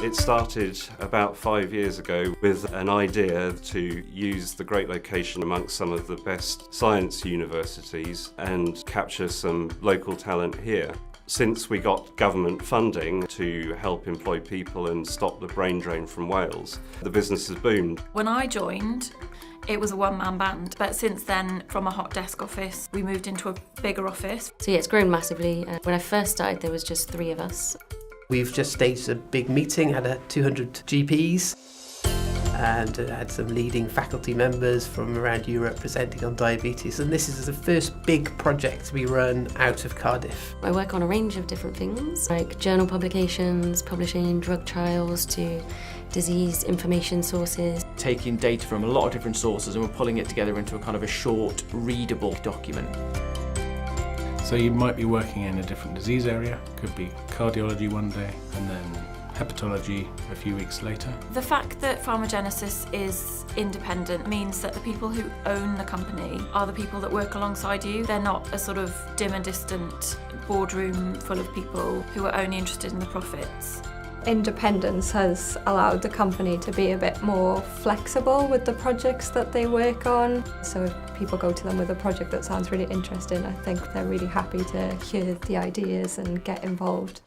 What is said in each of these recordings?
It started about 5 years ago with an idea to use the great location amongst some of the best science universities and capture some local talent here. Since we got government funding to help employ people and stop the brain drain from Wales, the business has boomed. When I joined, it was a one-man band, but since then, from a hot desk office, we moved into a bigger office. So yeah, it's grown massively. When I first started, there was just 3 of us. We've just staged a big meeting, had 200 GPs, and had some leading faculty members from around Europe presenting on diabetes. And this is the first big project we run out of Cardiff. I work on a range of different things, like journal publications, publishing drug trials, to disease information sources. Taking data from a lot of different sources and we're pulling it together into a kind of a short, readable document. So you might be working in a different disease area, could be cardiology one day and then hepatology a few weeks later. The fact that PharmaGenesis is independent means that the people who own the company are the people that work alongside you. They're not a sort of dim and distant boardroom full of people who are only interested in the profits. Independence has allowed the company to be a bit more flexible with the projects that they work on. So if people go to them with a project that sounds really interesting, I think they're really happy to hear the ideas and get involved.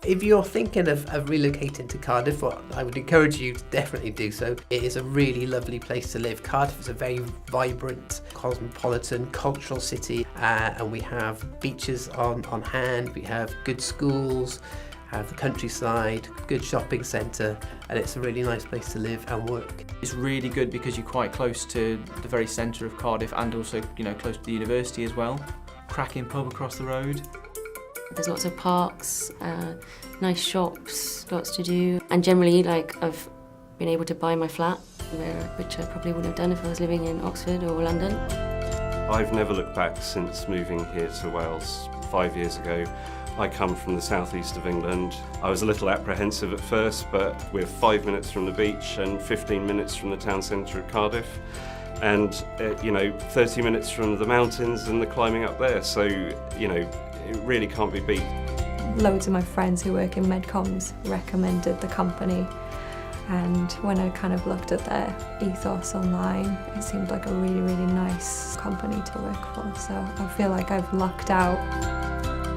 If you're thinking of relocating to Cardiff, well, I would encourage you to definitely do so. It is a really lovely place to live. Cardiff is a very vibrant, cosmopolitan, cultural city, and we have beaches on hand, we have good schools, have the countryside, good shopping centre, and it's a really nice place to live and work. It's really good because you're quite close to the very centre of Cardiff and also, close to the university as well. Cracking pub across the road. There's lots of parks, nice shops, lots to do. And generally, I've been able to buy my flat, which I probably wouldn't have done if I was living in Oxford or London. I've never looked back since moving here to Wales 5 years ago. I come from the southeast of England. I was a little apprehensive at first, but we're 5 minutes from the beach and 15 minutes from the town centre of Cardiff. And, 30 minutes from the mountains and the climbing up there. So, it really can't be beat. Loads of my friends who work in medcoms recommended the company, and when I kind of looked at their ethos online, it seemed like a really, really nice company to work for. So I feel like I've lucked out.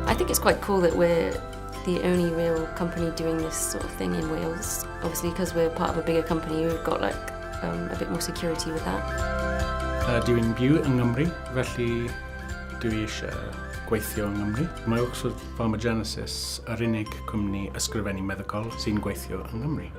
I think it's quite cool that we're the only real company doing this sort of thing in Wales. Obviously, because we're part of a bigger company, we've got a bit more security with that. Dwi'n byw yng Nghymru, felly dwi eisiau gweithio yng Nghymru. Mae Oxford PharmaGenesis yr unig cwmni ysgrifennu meddygol sy'n gweithio yng Nghymru.